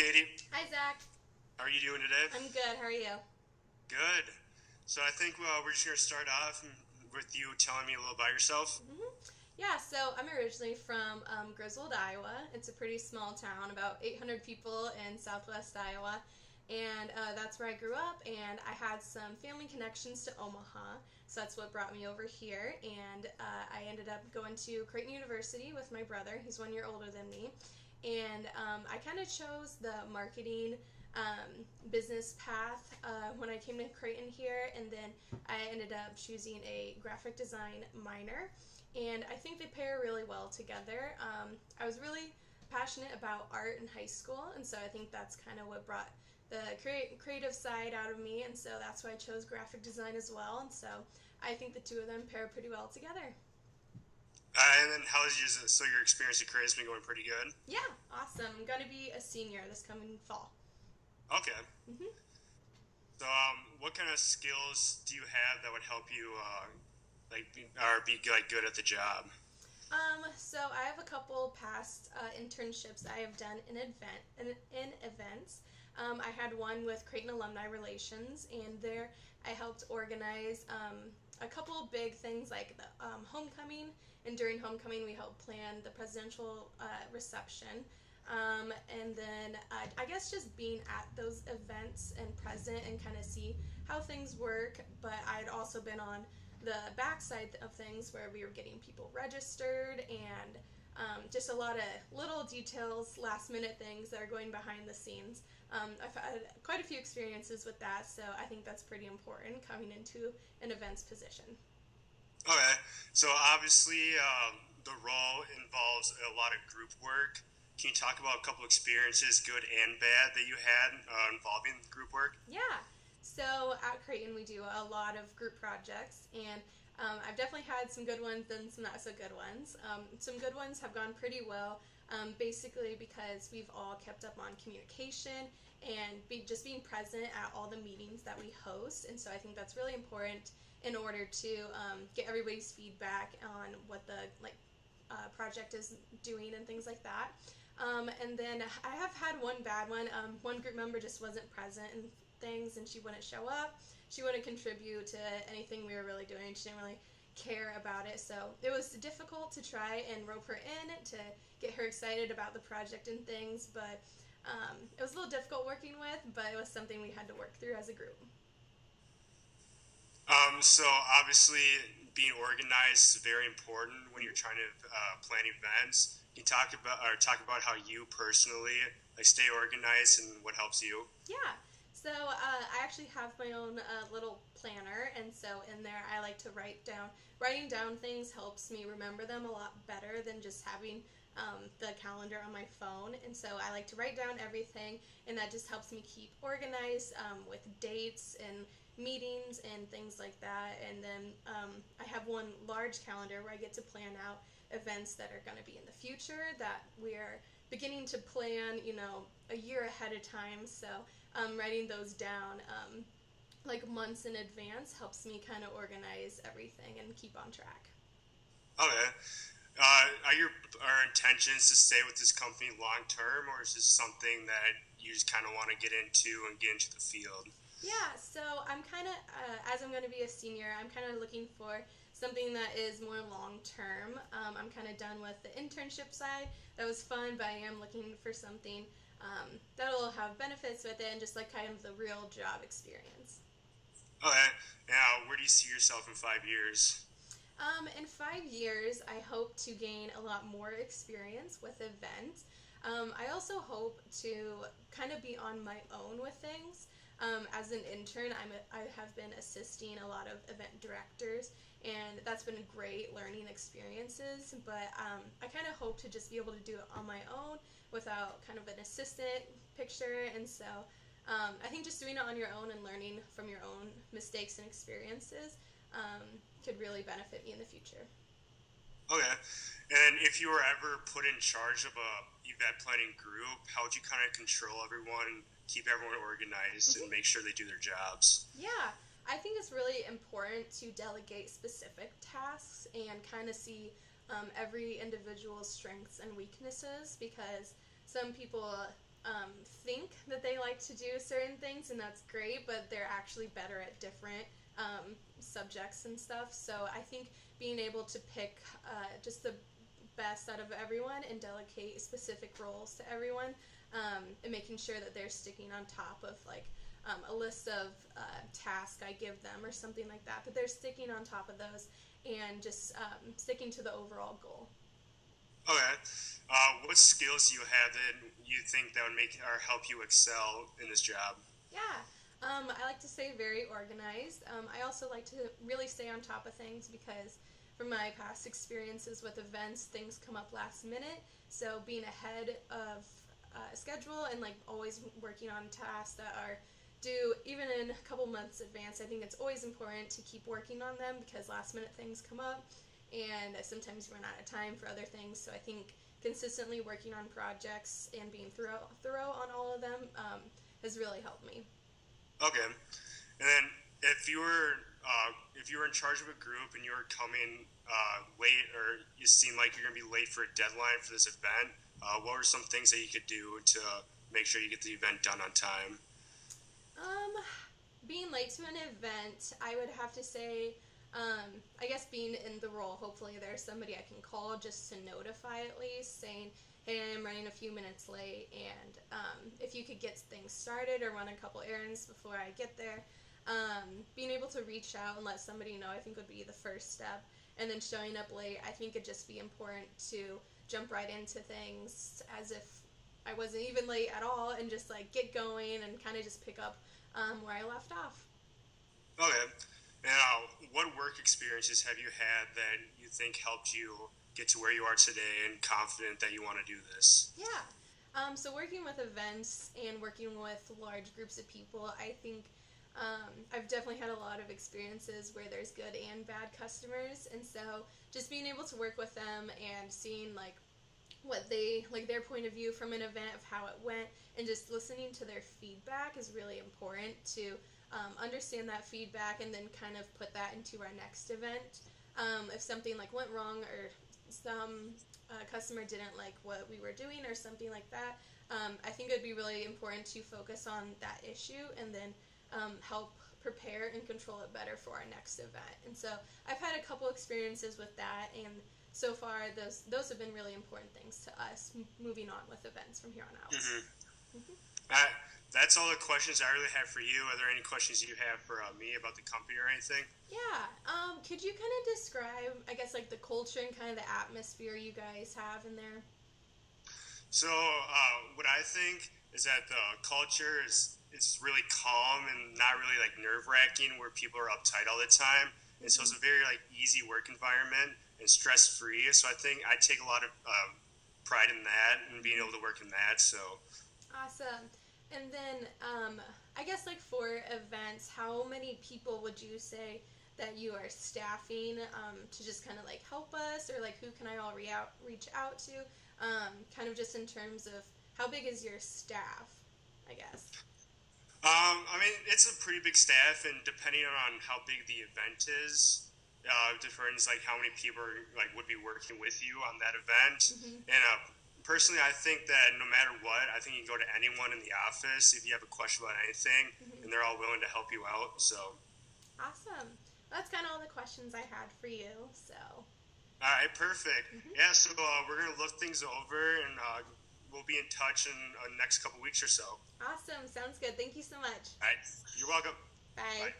Katie. Hi, Zach. How are you doing today? I'm good. How are you? Good. So I think we're just going to start off with you telling me a little about yourself. Yeah, so I'm originally from Griswold, Iowa. It's a pretty small town, about 800 people in southwest Iowa. And that's where I grew up, and I had some family connections to Omaha, so that's what brought me over here. And I ended up going to Creighton University with my brother. He's 1 year older than me. And I kind of chose the marketing business path when I came to Creighton here, and then I ended up choosing a graphic design minor, and I think they pair really well together. I was really passionate about art in high school, and so I think that's kind of what brought the creative side out of me, and so that's why I chose graphic design as well, and so I think the two of them pair pretty well together. And then so your experience at Creighton has been going pretty good? Yeah, awesome. I'm going to be a senior this coming fall. Okay. hmm So what kind of skills do you have that would help you be like good at the job? So I have a couple past internships I have done in events. I had one with Creighton Alumni Relations, and there I helped organize a couple big things like the homecoming, and during homecoming we helped plan the presidential reception. And then I guess just being at those events and present and kind of see how things work. But I'd also been on the backside of things where we were getting people registered, and just a lot of little details, last minute things that are going behind the scenes. I've had quite a few experiences with that, so I think that's pretty important coming into an events position. Okay. So obviously the role involves a lot of group work. Can you talk about a couple experiences, good and bad, that you had involving group work? Yeah. So at Creighton, we do a lot of group projects, and I've definitely had some good ones and some not so good ones. Some good ones have gone pretty well, basically because we've all kept up on communication and just being present at all the meetings that we host. And so I think that's really important in order to get everybody's feedback on what the project is doing and things like that. And then I have had one bad one. One group member just wasn't present and things, and she wouldn't show up. She wouldn't contribute to anything we were really doing. She didn't really care about it. So it was difficult to try and rope her in to get her excited about the project and things. But it was a little difficult working with, but it was something we had to work through as a group. So obviously being organized is very important when you're trying to plan events. Can you talk about how you personally stay organized and what helps you? Yeah. So I actually have my own little planner, and so in there I like to write down. Writing down things helps me remember them a lot better than just having the calendar on my phone. And so I like to write down everything, and that just helps me keep organized with dates and meetings and things like that. And then I have one large calendar where I get to plan out events that are going to be in the future that we are beginning to plan, a year ahead of time. So writing those down like months in advance helps me kind of organize everything and keep on track. Okay. Are your intentions to stay with this company long term, or is this something that you just kind of want to get into the field? Yeah, so I'm kind of, as I'm going to be a senior, I'm kind of looking for something that is more long term. I'm kind of done with the internship side. That was fun, but I am looking for something that'll have benefits with it and just like kind of the real job experience. Okay. Now, where do you see yourself in 5 years? In 5 years, I hope to gain a lot more experience with events. I also hope to kind of be on my own with things. As an intern, I have been assisting a lot of event directors, and that's been great learning experiences. But I kind of hope to just be able to do it on my own without kind of an assistant picture. And so I think just doing it on your own and learning from your own mistakes and experiences could really benefit me in the future. Okay. And if you were ever put in charge of a event planning group, how would you kind of control everyone, keep everyone organized, and hmm make sure they do their jobs? Yeah, I think it's really important to delegate specific tasks and kind of see every individual's strengths and weaknesses, because some people think that they like to do certain things, and that's great, but they're actually better at different subjects and stuff. So I think being able to pick just the best out of everyone and delegate specific roles to everyone, and making sure that they're sticking on top of like a list of tasks I give them or something like that, that they're sticking on top of those and just sticking to the overall goal. Okay. What skills do you have that you think that would make or help you excel in this job? Yeah. I like to stay very organized. I also like to really stay on top of things because from my past experiences with events, things come up last minute. So being ahead of schedule and like always working on tasks that are due even in a couple months advance, I think it's always important to keep working on them because last minute things come up and sometimes you run out of time for other things. So I think consistently working on projects and being thorough on all of them has really helped me. Okay. And then if you were in charge of a group and you were coming late, or you seem like you're going to be late for a deadline for this event, what were some things that you could do to make sure you get the event done on time? Um, Being late to an event, I would have to say, I guess being in the role, hopefully there's somebody I can call just to notify at least, saying, hey, I'm running a few minutes late, and if you could get things started or run a couple errands before I get there. Being able to reach out and let somebody know, I think would be the first step. And then showing up late, I think it'd just be important to jump right into things as if I wasn't even late at all and just like get going and kind of just pick up where I left off. Okay. Now, what work experiences have you had that you think helped you get to where you are today and confident that you want to do this? Yeah. So working with events and working with large groups of people, I think I've definitely had a lot of experiences where there's good and bad customers, and so just being able to work with them and seeing like what they like their point of view from an event of how it went and just listening to their feedback is really important to understand that feedback and then kind of put that into our next event. If something like went wrong or some customer didn't like what we were doing or something like that, I think it would be really important to focus on that issue and then help prepare and control it better for our next event. And so I've had a couple experiences with that, and so far those have been really important things to us moving on with events from here on out. Mm-hmm. Uh, that's all the questions I really have for you. Are there any questions you have for me about the company or anything? Yeah. Could you kind of describe, I guess, like the culture and kind of the atmosphere you guys have in there? So, what I think is that the culture is it's really calm and not really like nerve wracking, where people are uptight all the time, and so it's Mm-hmm. a very like easy work environment and stress free. So I think I take a lot of pride in that and being Mm-hmm. able to work in that. So, Awesome. And then, I guess, like for events, how many people would you say that you are staffing to just kind of like help us, or like who can I all reach out to? Kind of just in terms of how big is your staff, I guess. I mean, it's a pretty big staff, and depending on how big the event is, difference like how many people are, like would be working with you on that event. Mm-hmm. And personally, I think that no matter what, I think you can go to anyone in the office if you have a question about anything, Mm-hmm. and they're all willing to help you out. So, Awesome. That's kind of all the questions I had for you. So, all right, perfect. mm-hmm. Yeah, so we're gonna look things over, and we'll be in touch in the next couple weeks or so. Awesome. Sounds good. Thank you so much. All right, you're welcome. Bye. Bye.